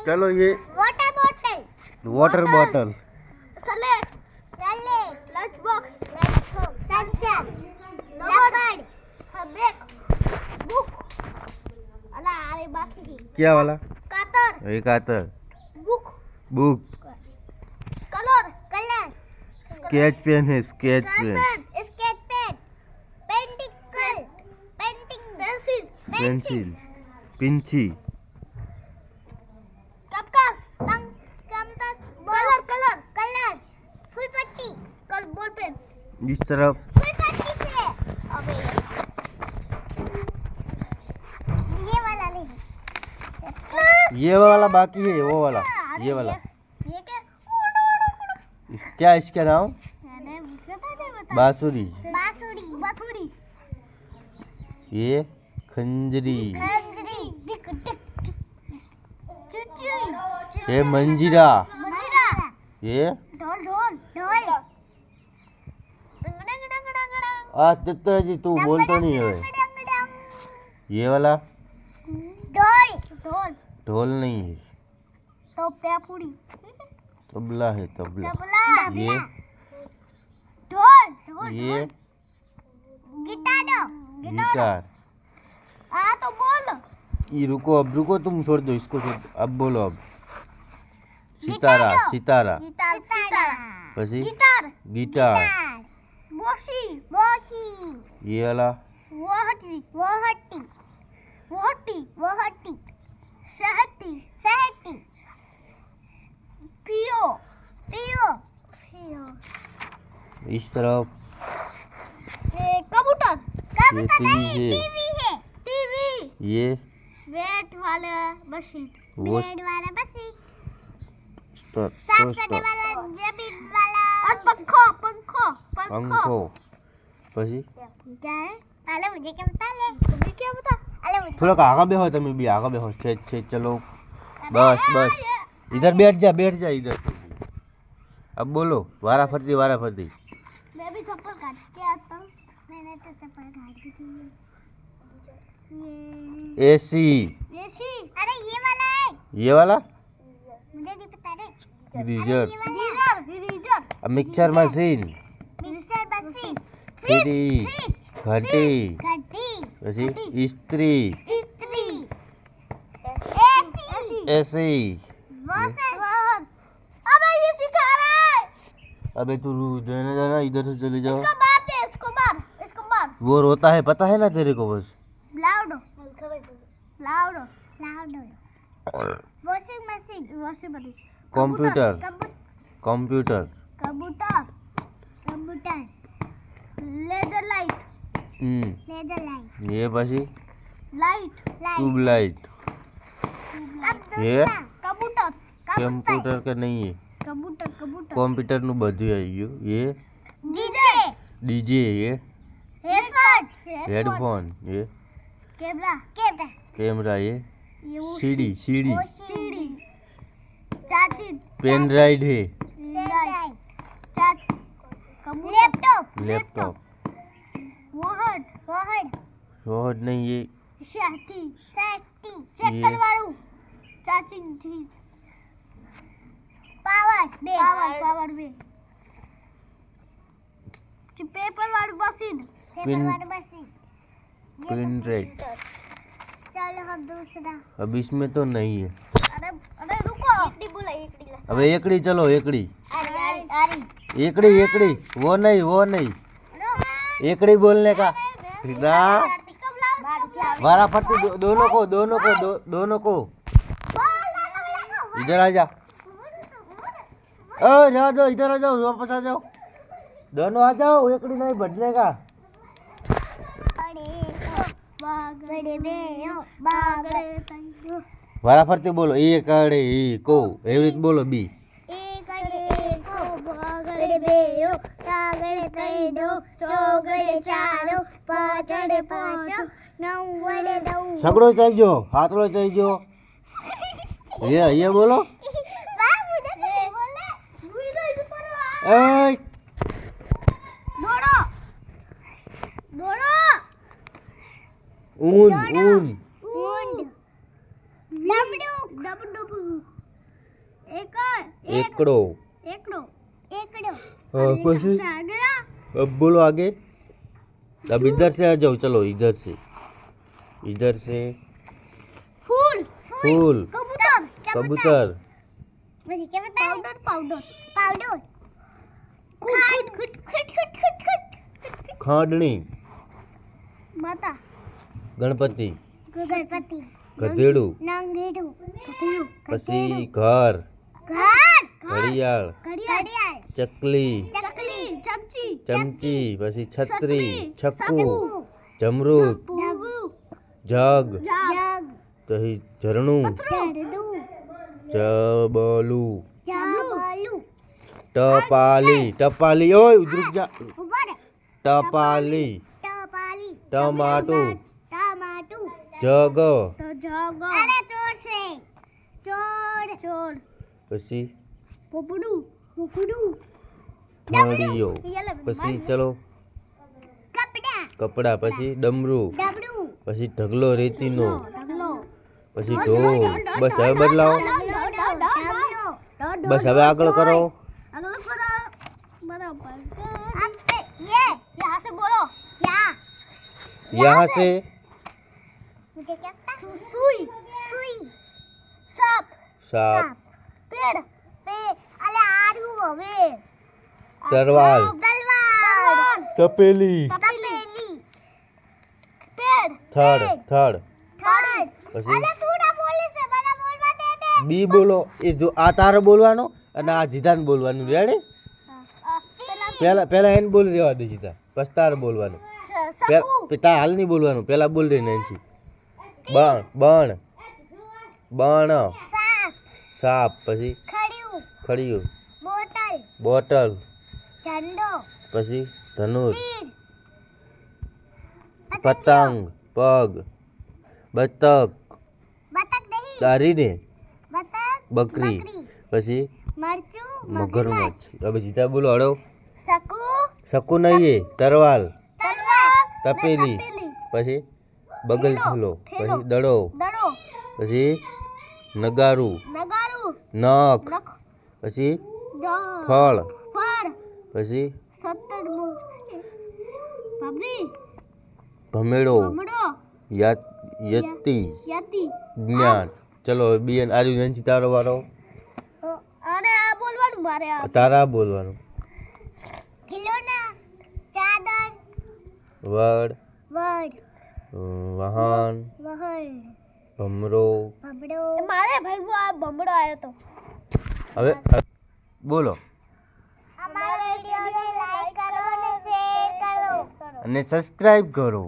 चलो ये water bottle, water bottle, slate, lunch box, संचा, रबड़, बैग, बुक, अरे बाकी की क्या वाला? कातर, एक कातर, book, book, colour, sketch pen है, sketch pen, sketch pen, pencil, pencil, पिंची, कंपास, कलर, फुल पट्टी, बॉल पेन, इस तरफ फुल पट्टी से, अबे ये वाला ले, ये वाला बाकी है, वो वाला, ये वाला ये क्या? क्या इसका नाम? मैंने पूछा था नहीं बता। बांसुरी, बांसुरी, ये खंजरी, ये मंजीरा, ये चित्तर जी तू बोलतो नहीं है। ये वाला ढोल नहीं है, तबला है, तबला। ये गिटार। तो बोल। ये रुको, अब रुको, तुम छोड़ दो इसको, अब बोलो अब। सितारा, પછી गिटार, ये वाला सहटी, पियो, इस तरफ कबूतर, ये टीवी है, टीवी, ये वेट वाला मशीन, वो साफ करने वाला, जमीन वाला, और पंखो, પછી क्या है? अरे मुझे क्या बता ले, तुम्हें क्या बता? अरे मुझे થોડોક આગળ બેહો, તમે બી આગળ બેહો, છે ચલો, बस इधर बैठ जा इधर। अब बोलो, वारा फरती। मैं भी चप्पल काट के आता हूँ। मैंने तो चप्पल काट दी थी। एसी, अरे ये वाला है, ये वाला मुझे नहीं पता रे। Geyser, geyser, mixer machine, fridge, घटी, પછી इस्त्री, एसी। अबे ये सिखा रहा है। अबे तू जाना, इधर से चले जाओ। इसको मार। वो रोता है, पता है ना तेरे को, बस। लाउडो। Washing machine. Computer, laser light, ये પછી लाइट, ये कबूतर, कंप्यूटर का नहीं है, कंप्यूटर નું બધું આવી ગયું। ये डीजे, ये हेडफोन, ये कैमरा, ये सीडी, चाची, पेन ड्राइव है, लैपटॉप, रोड नहीं, ये चक्कर वालू, चाची थी, पावर बे, पेपर वालू मशीन, प्रिंट ड्राइव। चलो हम दूसरा। अब इसमें तो नहीं है। अरे रुको, अबे एकड़ी चलो, एकड़ी, आरी, एकड़ी, वो नहीं, एकड़ी बोलने का ना। वारा फरती, दोनों को इधर आ जा। इधर आ जाओ, वापस आ जाओ, दोनों आ जाओ, एकड़ी नहीं बढ़ने का। वारा फरती बोलो, एकड़े को, एवी रीत बोलो बी। सगड़ो चाहिए, हाथड़ो चाहिए, ये बोलो। ऊन, डबडू એકડો. એકડો એકડો हाँ, પછી आ गया अब बोलो आगे. अब इधर से आ जाओ, चलो इधर से. इधर से फूल फूल. कबूतर कबूतर. मुझे क्या पता है पाउडर पाउडर पाउडर खट खट खट खट खट खट खांडणी. माता गणपति. गणपति गधेड़ू. नंगेडू गधेड़ू પછી ઘર. घर ઘડિયાળ. घड़ियाल ચકલી. चकली चमची ચમચી. પછી છત્રી. છક્કુ. छक्कू જમરૂદ. डबू જગ. जग પછી ઝરણું. जरदू ચબલું. जाबलू ટપાલી. ટપાલી. ઓય ઉધરુક જા. ऊपर ટપાલી. टपाली ટમાટું. टमाटू જગ. तो जग अरे चोर से चोर चोर પછી पोपड़ू पोपड़ू ઠાંડિયો. પછી ચલો कपड़ा કપડા. પછી ડમરું. डबरू પછી ઢગલો રેતીનો. ढगलो પછી ઢોલ. બસ હવે બદલાવો. ढगलो બસ હવે આગળ કરો. अगला करो बराबर अब ये यहाँ से बोलो क्या यहाँ से मुझे क्या पता सुई सुई सांप સાપ. पेड़ पे अरे आरू हवे તરવાલ. तलवार તપેલી. तपेली पेड़ થડ. થડ. थर्ड પછી अरे तू ना बोले से बड़ा बोलवा दे दे બી બોલો. એ જો આ તારે બોલવાનો અને આ જીતાને બોલવાનું. રેડી? પહેલા પહેલા એને બોલી રહેવા દે જીતા. પછી તારે બોલવાનું. सकू પિતા હાલ નહીં બોલવાનું. પહેલા બોલ રહી નાનથી. બણ. બણ. બણ. सांप સાપ. પછી खड़ियो ખડિયું. बोतल બોટલ. झंडो પછી ધનુષ. तीर પતંગ. પગ. બતક. बतख नहीं તારીને. बतख બકરી. પછી मरचू મગરમચ્છ. હવે જીતા બોલો. હળો. सकू શકુ નહીં એ. તરવાલ. तलवार તપેલી. પછી બગલ થેલો. પછી દડો. दड़ो પછી નગારું. नगारू નખ. नख પછી ड ફળ. फर પછી 70 बाबरी ભમેડો. कमड़ो યતિ. यति જ્ઞાન. ચલો હવે બી આજુ નાનથી તારો વારો. अरे आ बोलવાનું મારે આ તારા બોલવાનું. ખિલોના ચાદર વડ. વડ વાહન. વહણ ભમરો. ભમડો મારે ભરવો આ ભમડો આવ્યો તો હવે બોલો. અમારા વિડિયોને લાઈક કરો અને શેર કરો અને સબસ્ક્રાઇબ કરો.